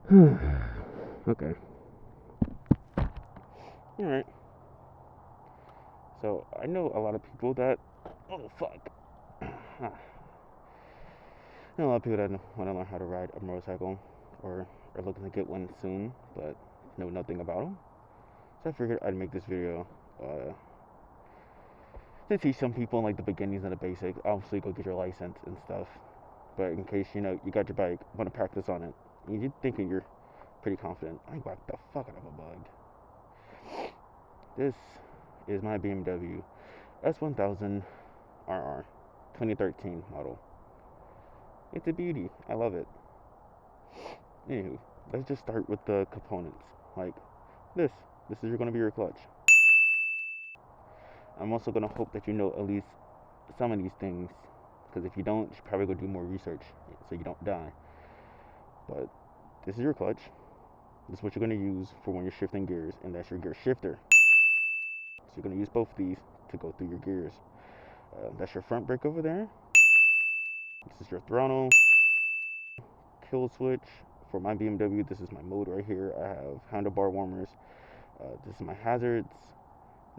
Okay. Alright. So, I know a lot of people that. Oh, fuck. I know a lot of people that want to learn how to ride a motorcycle or are looking to get one soon, but know nothing about them. So, I figured I'd make this video to teach some people like the beginnings and the basics. Obviously, go get your license and stuff. But in case you got your bike, want to practice on it, and you're thinking you're pretty confident, I whacked the fuck out of a bug. This is my BMW S1000RR 2013 model. It's a beauty. I love it. Anywho, let's just start with the components. Like this. This is going to be your clutch. I'm also going to hope that you know at least some of these things, because if you don't, you should probably go do more research so you don't die. But this is your clutch. This is what you're going to use for when you're shifting gears, and that's your gear shifter. So you're going to use both of these to go through your gears. That's your front brake over there. This is your throttle, kill switch. For my BMW, this is my mode right here. I have handlebar warmers. This is my hazards.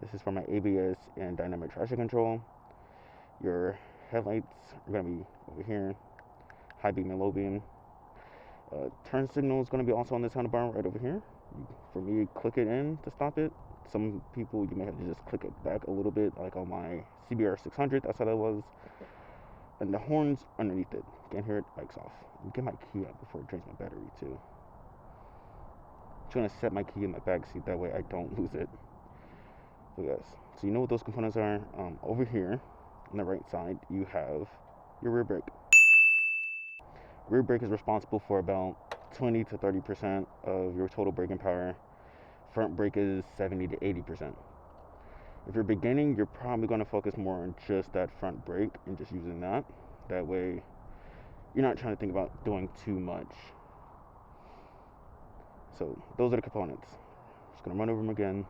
This is for my ABS and dynamic traction control. Your headlights are going to be over here, high beam and low beam. Turn signal is going to be also on this handlebar right over here. For me, click it in to stop it. Some people, you may have to just click it back a little bit, like on my CBR 600, that's how that was. And the horns underneath it. Can't hear it, bike's off. Get my key out before it drains my battery too. I'm trying to set my key in my back seat, that way I don't lose it. So yes, so you know what those components are. Over here on the right side, you have your rear brake. Rear brake is responsible for about 20 to 30% of your total braking power. Front brake is 70 to 80%. If you're beginning, you're probably going to focus more on just that front brake and just using that. That way, you're not trying to think about doing too much. So those are the components. Just gonna run over them again.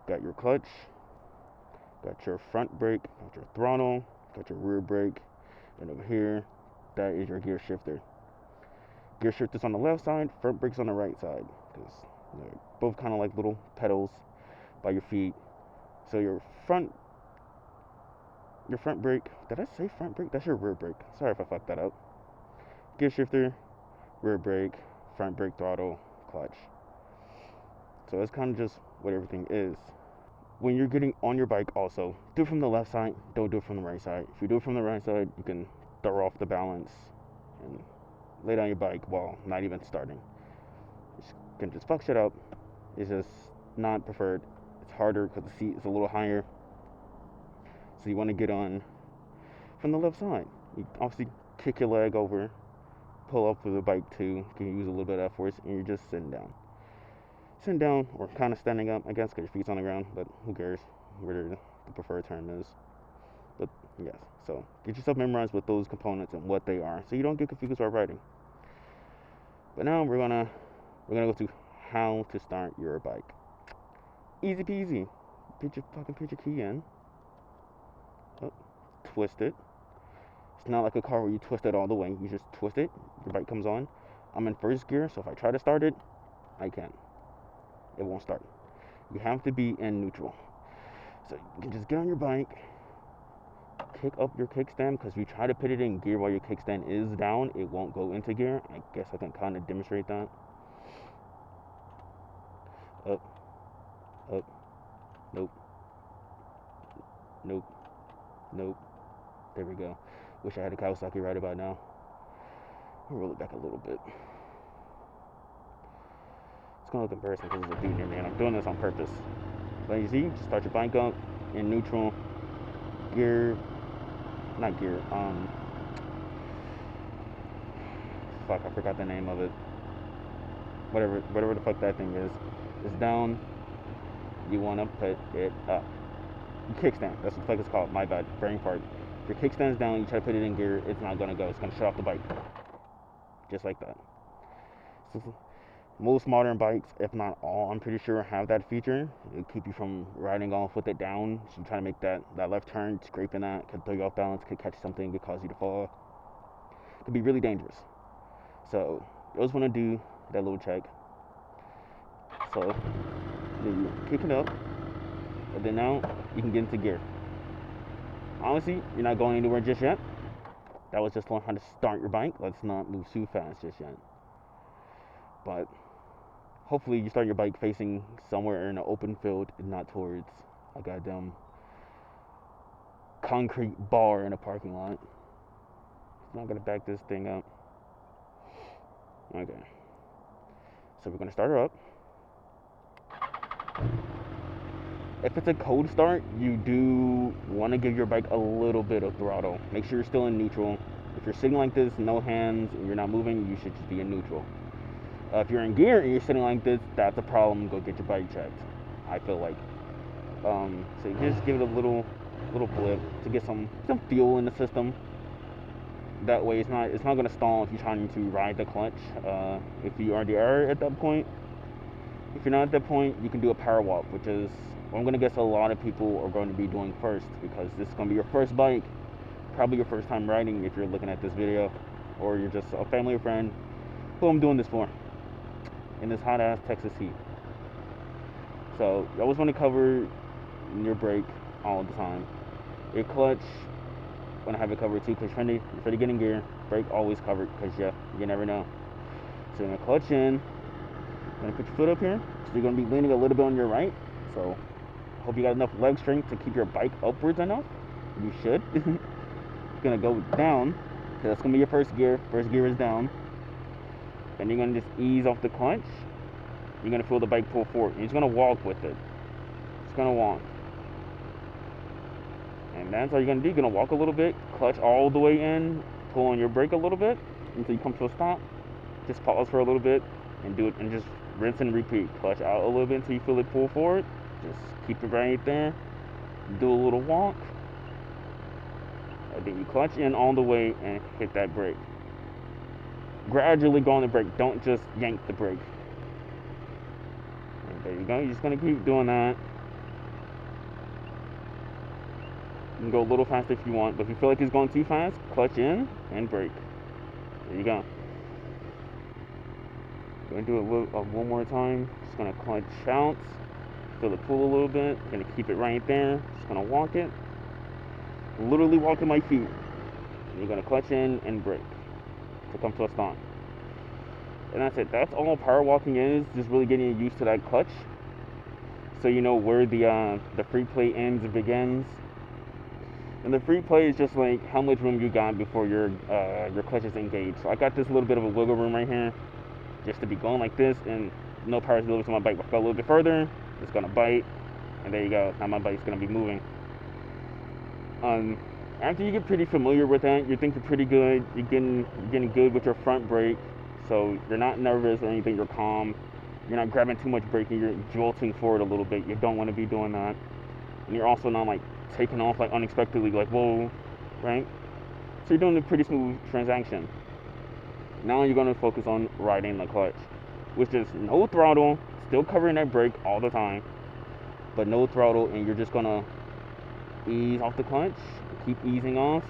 Got your clutch, got your front brake, got your throttle, got your rear brake, and over here, that is your gear shifter. Gear shifter's on the left side, front brake's on the right side, because they're both kind of like little pedals by your feet. So your front brake, did I say front brake? That's your rear brake. Sorry if I fucked that up. Gear shifter, rear brake, front brake, throttle, clutch. So that's kind of just what everything is. When you're getting on your bike also, do it from the left side, don't do it from the right side. If you do it from the right side, you can throw off the balance and lay down your bike while not even starting. You can just fuck shit up. It's just not preferred. It's harder because the seat is a little higher. So you want to get on from the left side. You obviously kick your leg over, pull up with the bike too. You can use a little bit of force, and you're just sitting down. Sitting down or kind of standing up, I guess, because your feet's on the ground, but who cares where the preferred term is. But yes, so get yourself memorized with those components and what they are, so you don't get confused while riding. But now we're gonna go to how to start your bike. Easy peasy. Put your key in. Oh, twist it. It's not like a car where you twist it all the way. You just twist it. Your bike comes on. I'm in first gear, so if I try to start it, I can't. It won't start. You have to be in neutral. So you can just get on your bike, kick up your kickstand, because if you try to put it in gear while your kickstand is down, it won't go into gear. I guess I can kind of demonstrate that. Up, up, nope, nope, nope. There we go. Wish I had a Kawasaki right about now. I'll roll it back a little bit. It's gonna look embarrassing because there's a dude near me, and I'm doing this on purpose. But you see, start your bike up in neutral, gear, not gear, fuck, I forgot the name of it. Whatever the fuck that thing is. It's down. You want to put it up. Kickstand. That's what the fuck it's called. My bad. Brain fart. If your kickstand's down, you try to put it in gear, it's not gonna go. It's gonna shut off the bike. Just like that. So, most modern bikes, if not all, I'm pretty sure have that feature. It'll keep you from riding off with it down. So you try to make that left turn, scraping that, could throw you off balance, could catch something, could cause you to fall. Could be really dangerous. So you always want to do that little check. So then you kick it up, and then now you can get into gear. Honestly, you're not going anywhere just yet. That was just on how to start your bike. Let's not move too fast just yet. But hopefully you start your bike facing somewhere in an open field and not towards a goddamn concrete bar in a parking lot. It's not gonna back this thing up. Okay. So we're gonna start her up. If it's a cold start, you do want to give your bike a little bit of throttle. Make sure you're still in neutral. If you're sitting like this, no hands, and you're not moving, you should just be in neutral. If you're in gear and you're sitting like this, that's a problem. Go get your bike checked. I feel like. So you just give it a little blip to get some fuel in the system. That way, it's not gonna stall if you're trying to ride the clutch. If you already are at that point. If you're not at that point, you can do a power walk, which is what I'm gonna guess a lot of people are going to be doing first, because this is gonna be your first bike, probably your first time riding if you're looking at this video, or you're just a family or friend who I'm doing this for in this hot ass Texas heat. So you always want to cover your brake all the time. Your clutch, want to have it covered too, because you're ready to get in gear. Brake always covered, because you never know. So you're gonna clutch in. You're gonna put your foot up here, so you're gonna be leaning a little bit on your right. So hope you got enough leg strength to keep your bike upwards enough. You should. You're gonna go down, because that's gonna be your first gear. First gear is down. And you're gonna just ease off the clutch. You're gonna feel the bike pull forward. You're just gonna walk with it. Just gonna walk. And that's all you're gonna do. You're gonna walk a little bit, clutch all the way in, pull on your brake a little bit until you come to a stop. Just pause for a little bit and do it, and just rinse and repeat. Clutch out a little bit until you feel it pull forward. Just keep it right there. Do a little walk. And then you clutch in all the way and hit that brake. Gradually go on the brake. Don't just yank the brake. And there you go. You're just gonna keep doing that. You can go a little faster if you want, but if you feel like it's going too fast, clutch in and brake. There you go. Gonna do it one more time. Just gonna clutch out, feel the pull a little bit. Gonna keep it right there. Just gonna walk it. Literally walking my feet. And you're gonna clutch in and brake to come to a stop. And that's it. That's all power walking is. Just really getting used to that clutch, so you know where the free play ends and begins. And the free play is just like how much room you got before your clutch is engaged. So I got this little bit of a wiggle room right here, just to be going like this, and no power delivered to my bike. If I go a little bit further, it's gonna bite, and there you go. Now my bike's gonna be moving. After you get pretty familiar with that, you think you're pretty good. You're getting good with your front brake, so you're not nervous or anything. You're calm. You're not grabbing too much braking. You're jolting forward a little bit. You don't want to be doing that, and you're also not like taking off like unexpectedly, like whoa, right? So you're doing a pretty smooth transaction. Now you're going to focus on riding the clutch, which is no throttle, still covering that brake all the time, but no throttle, and you're just going to ease off the clutch, keep easing off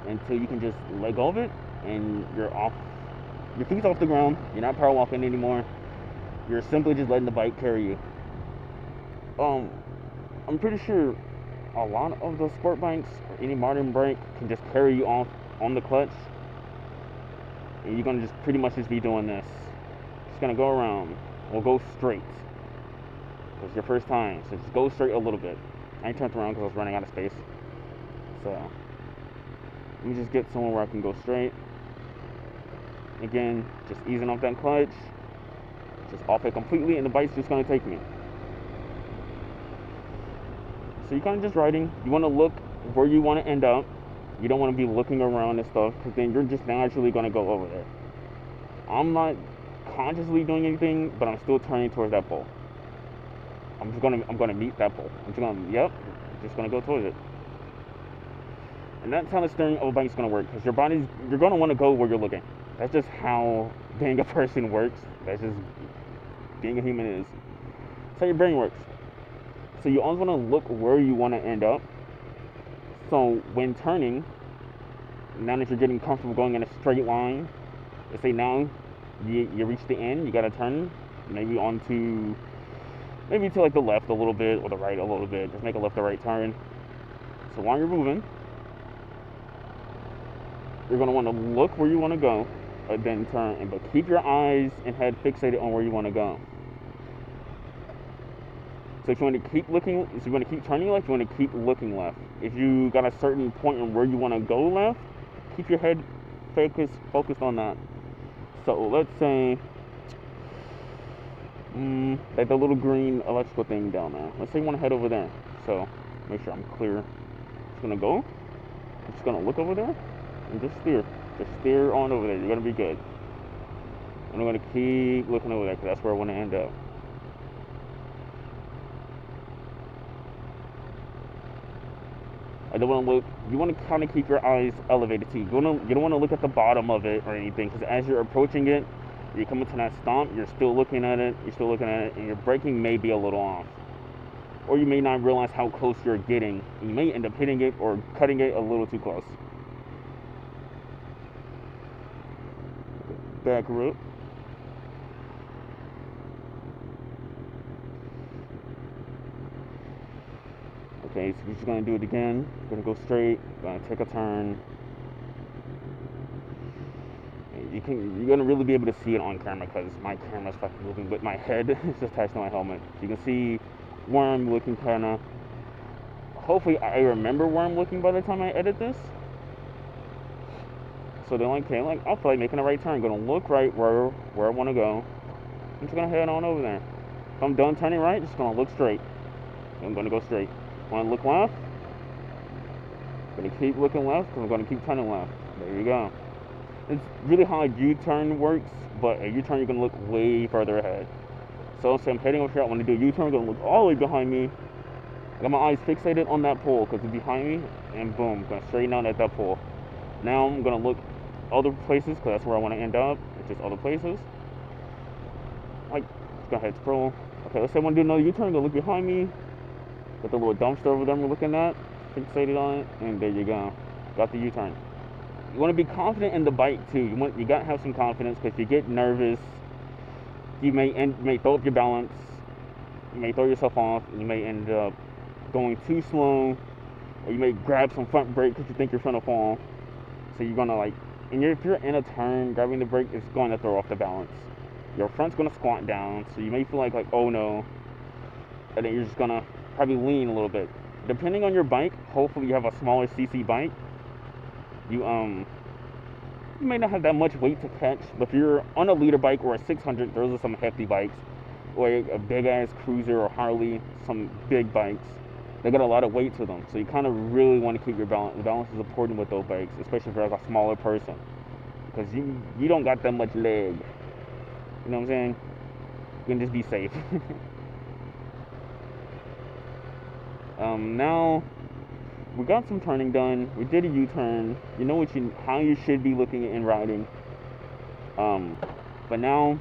until you can just let go of it, and you're off. Your feet's off the ground. You're not power walking anymore. You're simply just letting the bike carry you. I'm pretty sure a lot of the sport bikes or any modern bike can just carry you off on the clutch, and you're gonna just pretty much just be doing this. Just gonna go around or go straight. It's your first time, so just go straight a little bit. I turned around because I was running out of space. So let me just get somewhere where I can go straight. Again, just easing off that clutch, just off it completely, and the bike's just gonna take me. So you're kind of just riding. You want to look where you want to end up. You don't want to be looking around and stuff, because then you're just naturally going to go over there. I'm not consciously doing anything, but I'm still turning towards that pole. I'm gonna meet that pole. Just gonna go towards it. And that's how the steering of a bike's gonna work, because you're gonna want to go where you're looking. That's just how being a person works. That's just being a human is. That's how your brain works. So you always want to look where you want to end up. So when turning, now that you're getting comfortable going in a straight line, let's say now you reach the end, you gotta turn maybe onto, maybe to like the left a little bit or the right a little bit. Just make a left or right turn. So while you're moving, you're gonna want to look where you want to go, and then turn. But keep your eyes and head fixated on where you want to go. So if you want to keep looking, if you want to keep turning left, you want to keep looking left. If you got a certain point on where you want to go left, keep your head focused on that. So let's say like the little green electrical thing down there. Let's say you want to head over there. So make sure I'm clear. Just gonna go. I'm just gonna look over there and just steer. Just steer on over there. You're gonna be good. And I'm gonna keep looking over there because that's where I want to end up. I don't want to look. You want to kind of keep your eyes elevated too. You don't want to look at the bottom of it or anything, because as you're approaching it, you're coming to that stomp. You're still looking at it. You're still looking at it, and your braking may be a little off, or you may not realize how close you're getting. You may end up hitting it or cutting it a little too close. Back route. Okay, so you're just gonna do it again. You're gonna go straight. Gonna take a turn. You're gonna really be able to see it on camera because my camera's fucking moving, but my head is attached to my helmet. So you can see where I'm looking, kinda. Hopefully, I remember where I'm looking by the time I edit this. So they're like, okay, like, I'll feel like making a right turn. I'm gonna look right where I want to go. I'm just gonna head on over there. If I'm done turning right, just gonna look straight. I'm gonna go straight. Want to look left? I'm gonna keep looking left because I'm gonna keep turning left. There you go. It's really how a U-turn works, but a U-turn you're gonna look way further ahead. So say I'm heading over here, I want to do a U-turn, I'm gonna look all the way behind me. I got my eyes fixated on that pole because it's behind me, and boom, gonna straighten out at that pole. Now I'm gonna look other places because that's where I want to end up. It's just other places. Like, just gonna head scroll. Okay, let's say I want to do another U-turn, I'm gonna look behind me. Got the little dumpster over there we're looking at, fixated on it, and there you go. Got the U-turn. You want to be confident in the bike too. You got to have some confidence, because if you get nervous, you may throw up your balance. You may throw yourself off. You may end up going too slow, or you may grab some front brake because you think you're gonna fall. So you're gonna if you're in a turn, grabbing the brake is going to throw off the balance. Your front's gonna squat down, so you may feel like oh no, and then you're just gonna probably lean a little bit. Depending on your bike, hopefully you have a smaller CC bike. You may not have that much weight to catch, but if you're on a leader bike or a 600, those are some hefty bikes, or a big ass cruiser or Harley, some big bikes. They got a lot of weight to them, so you kind of really want to keep your balance. The balance is important with those bikes, especially if you're like a smaller person, because you don't got that much leg. You know what I'm saying? You can just be safe. Now we got some turning done. We did a U-turn. You know how you should be looking and riding. But now,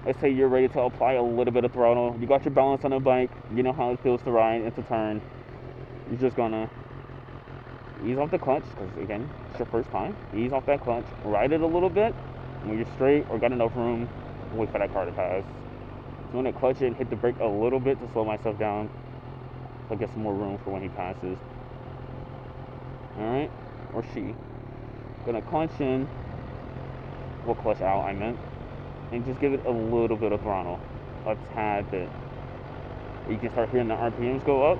let's say you're ready to apply a little bit of throttle. You got your balance on the bike. You know how it feels to ride and to turn. You're just gonna ease off the clutch, because again, it's your first time. Ease off that clutch. Ride it a little bit. When you're straight or got enough room, wait for that car to pass. So I'm gonna clutch it and hit the brake a little bit to slow myself down, so I get some more room for when he passes. Alright, or she. Gonna clutch in, well, clutch out, I meant, and just give it a little bit of throttle, a tad bit. You can start hearing the RPMs go up.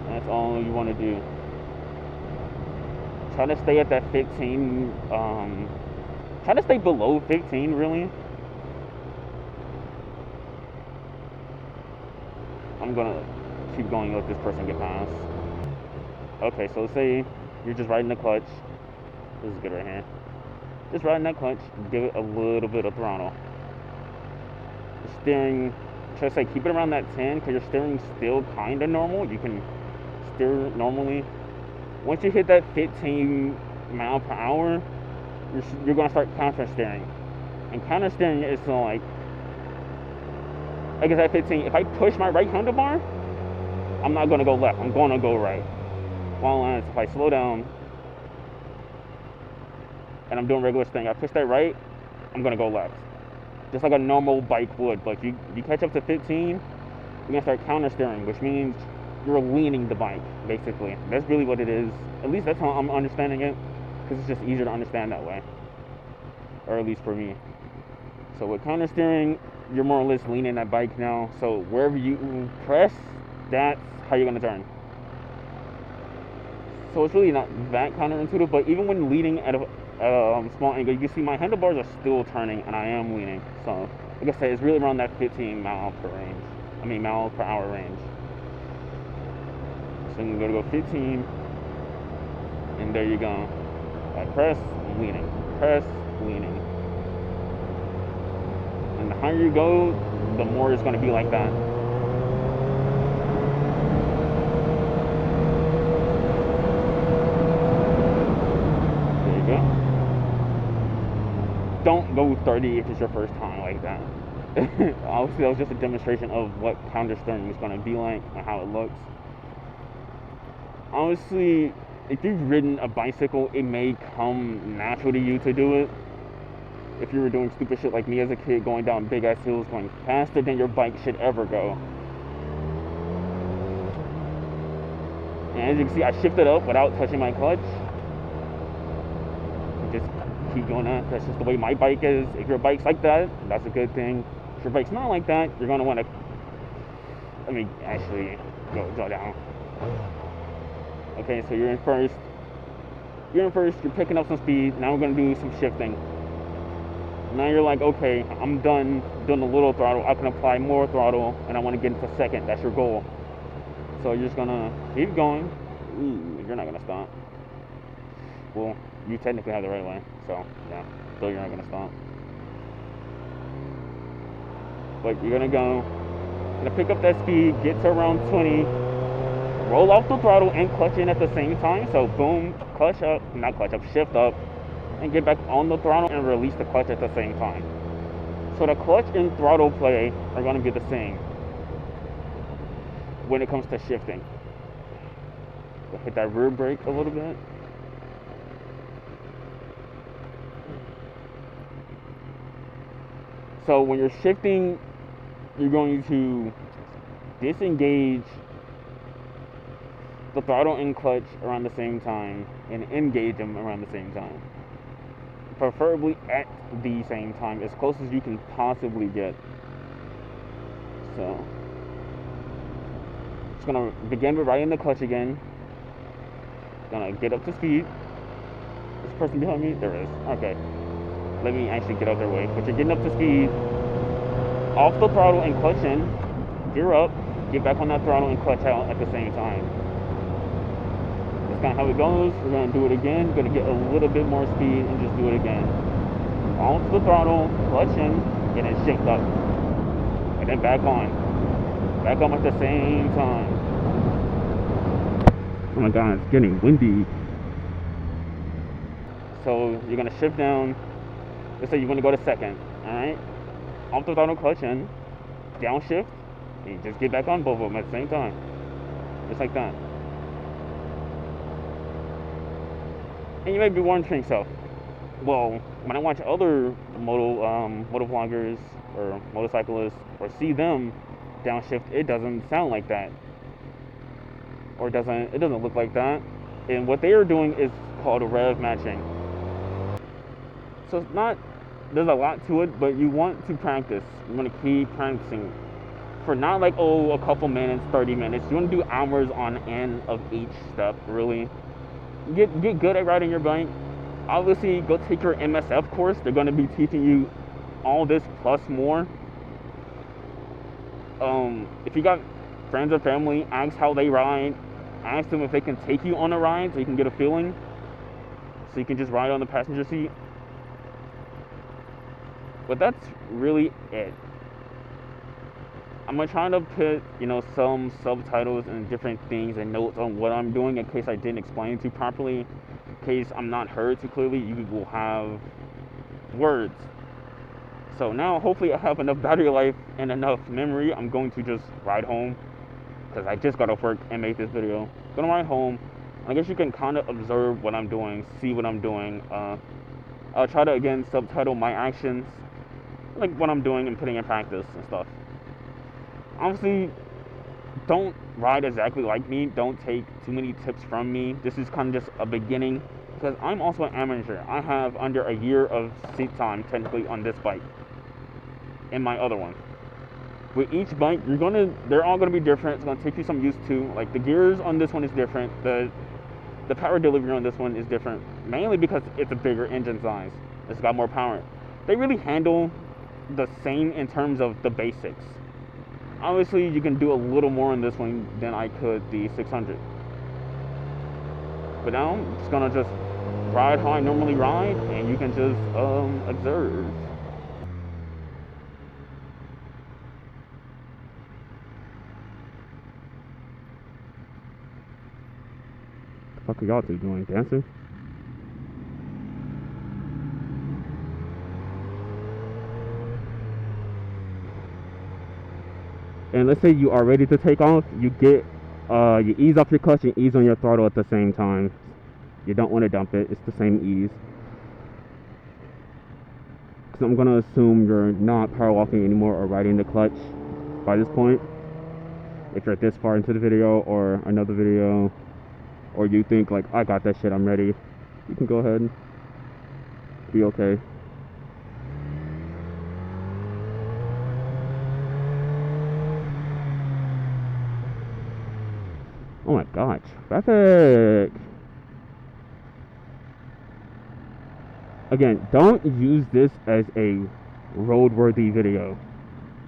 That's all you want to do. Try to stay at that 15, try to stay below 15, really. I'm gonna keep going, let this person get past. Okay, so say you're just riding the clutch. This is good right here. Just riding that clutch, give it a little bit of throttle. The steering, try to say keep it around that 10, because your steering's still kind of normal. You can steer normally. Once you hit that 15 mile per hour, you're going to start counter steering. And counter steering is like I said, 15, if I push my right handlebar, I'm not going to go left. I'm going to go right. While if I slow down and I'm doing regular steering, I push that right, I'm gonna go left, just like a normal bike would. But you catch up to 15, you're gonna start counter steering, which means you're leaning the bike. Basically, that's really what it is. At least that's how I'm understanding it, because it's just easier to understand that way, or at least for me. So with counter steering, you're more or less leaning that bike now. So wherever you press, that's how you're gonna turn. So it's really not that counterintuitive, but even when leaning at a small angle, you can see my handlebars are still turning, and I am leaning. So like I said, it's really around that 15 mile per hour range. So I'm gonna go 15, and there you go. I press, leaning, press, leaning. And the higher you go, the more it's gonna be like that. Don't go 30 if it's your first time like that. Obviously, that was just a demonstration of what counter steering is going to be like and how it looks. Honestly, if you've ridden a bicycle, it may come natural to you to do it. If you were doing stupid shit like me as a kid, going down big ass hills, going faster than your bike should ever go. And as you can see, I shifted up without touching my clutch. Just keep doing that. That's just the way my bike is. If your bike's like that, that's a good thing. If your bike's not like that, you're gonna want to. Let me actually go down. Okay, so you're in first. You're picking up some speed. Now we're gonna do some shifting. Now you're like, okay, I'm done doing a little throttle. I can apply more throttle, and I want to get into second. That's your goal. So you're just gonna keep going. Ooh, you're not gonna stop. Well, you technically have the right way, so yeah, so you're not gonna stop. But you're gonna pick up that speed, get to around 20, roll off the throttle and clutch in at the same time. So boom, shift up, and get back on the throttle and release the clutch at the same time. So the clutch and throttle play are gonna be the same when it comes to shifting. Hit that rear brake a little bit. So when you're shifting, you're going to disengage the throttle and clutch around the same time and engage them around the same time. Preferably at the same time, as close as you can possibly get. So, just gonna begin with riding the clutch again. Gonna get up to speed. Is this person behind me? There is. Okay. Let me actually get out their way. But you're getting up to speed. Off the throttle and clutch in. Gear up. Get back on that throttle and clutch out at the same time. That's kind of how it goes. We're going to do it again. We're going to get a little bit more speed and just do it again. Off the throttle, clutch in, and then shift up. And then back on. Back on at the same time. Oh my god, it's getting windy. So you're going to shift down. Let's say you're going to go to second. Alright? Off the throttle, clutch in. Downshift. And you just get back on both of them at the same time. Just like that. And you may be wondering to yourself, well, when I watch other moto vloggers or motorcyclists or see them downshift, it doesn't sound like that. Or it doesn't look like that. And what they are doing is called a rev matching. So it's not, there's a lot to it, but you want to practice. You want to keep practicing. For not like, a couple minutes, 30 minutes. You want to do hours on end of each step, really. Get good at riding your bike. Obviously, go take your MSF course. They're going to be teaching you all this plus more. If you got friends or family, ask how they ride. Ask them if they can take you on a ride so you can get a feeling. So you can just ride on the passenger seat. But that's really it. I'm gonna try to put, some subtitles and different things and notes on what I'm doing in case I didn't explain it too properly. In case I'm not heard too clearly, you will have words. So now, hopefully I have enough battery life and enough memory. I'm going to just ride home, because I just got off work and make this video. Gonna ride home. I guess you can kind of observe what I'm doing, see what I'm doing. I'll try to again subtitle my actions, like what I'm doing and putting in practice and stuff. Obviously, don't ride exactly like me. Don't take too many tips from me. This is kind of just a beginning because I'm also an amateur. I have under a year of seat time technically on this bike and my other one. With each bike, they're all gonna be different. It's gonna take you some use to. Like the gears on this one is different. The power delivery on this one is different, mainly because it's a bigger engine size. It's got more power. They really handle the same in terms of the basics. Obviously, you can do a little more on this one than I could the 600. But now I'm just gonna just ride how I normally ride, and you can just observe. What the fuck are y'all two doing? Dancing? And let's say you are ready to take off, you ease off your clutch and ease on your throttle at the same time. You don't want to dump it. It's the same ease. Because I'm gonna assume you're not power walking anymore or riding the clutch by this point. If you're this far into the video or another video, or you think like I got that shit, I'm ready, you can go ahead and be okay. Oh my gosh, traffic! Again, don't use this as a roadworthy video.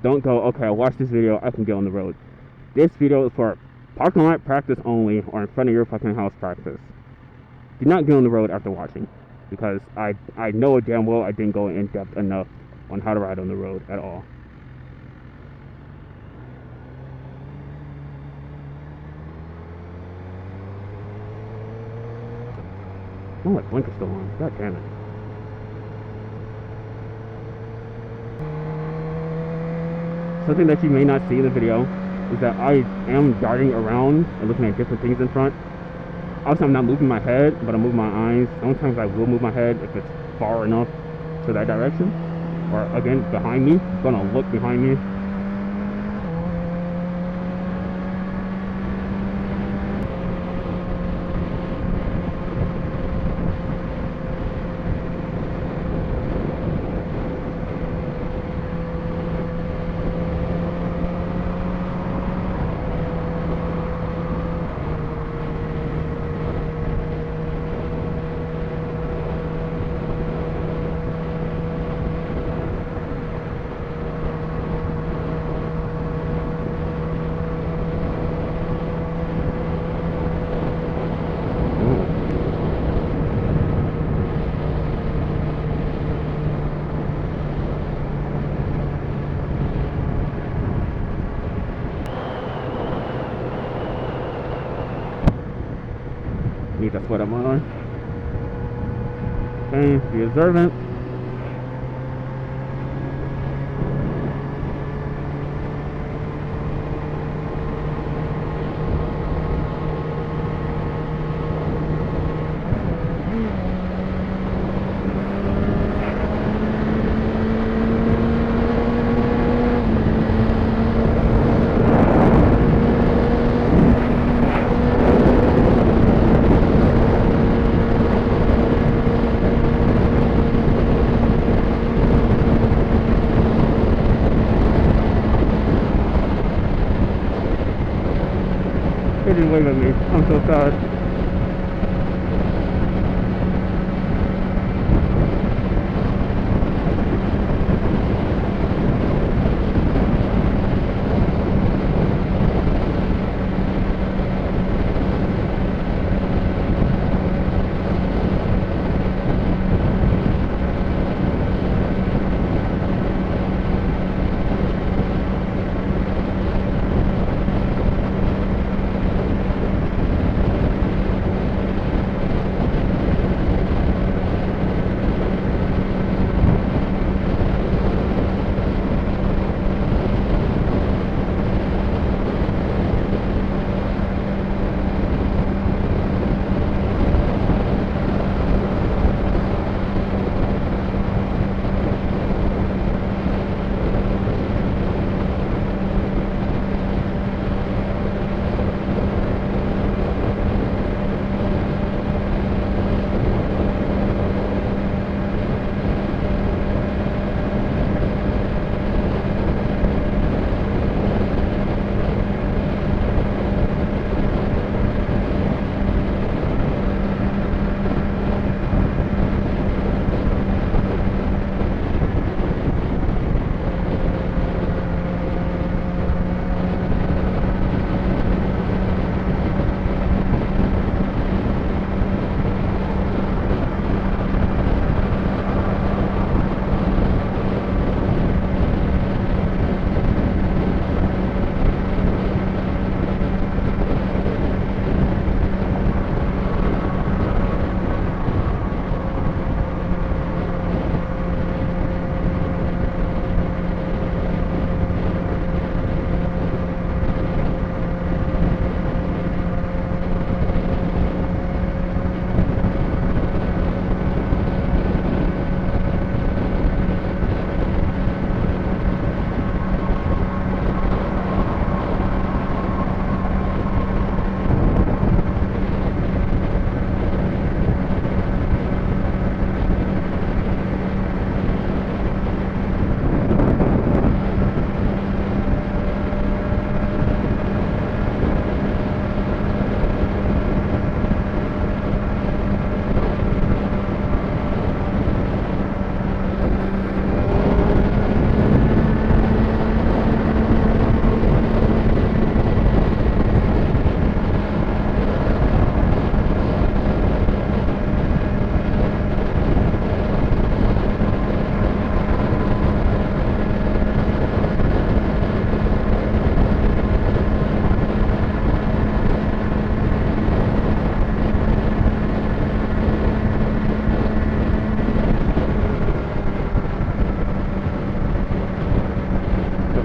Don't go, okay, I watched this video, I can get on the road. This video is for parking lot practice only, or in front of your fucking house practice. Do not get on the road after watching, because I know damn well I didn't go in depth enough on how to ride on the road at all. Oh, my blinker's still on. God damn it. Something that you may not see in the video is that I am darting around and looking at different things in front. Obviously, I'm not moving my head, but I'm moving my eyes. Sometimes I will move my head if it's far enough to that direction. Or, again, behind me. I'm gonna look behind me. That's what I'm on. Okay, be observant. They didn't wave at me. I'm so sad.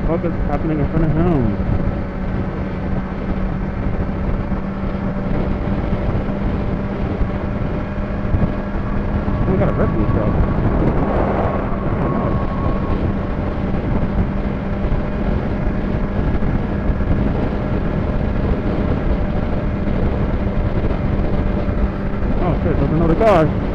fuck is happening in front of him? We got a rescue truck. Oh shit, there's another car.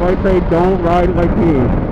I say don't ride like me.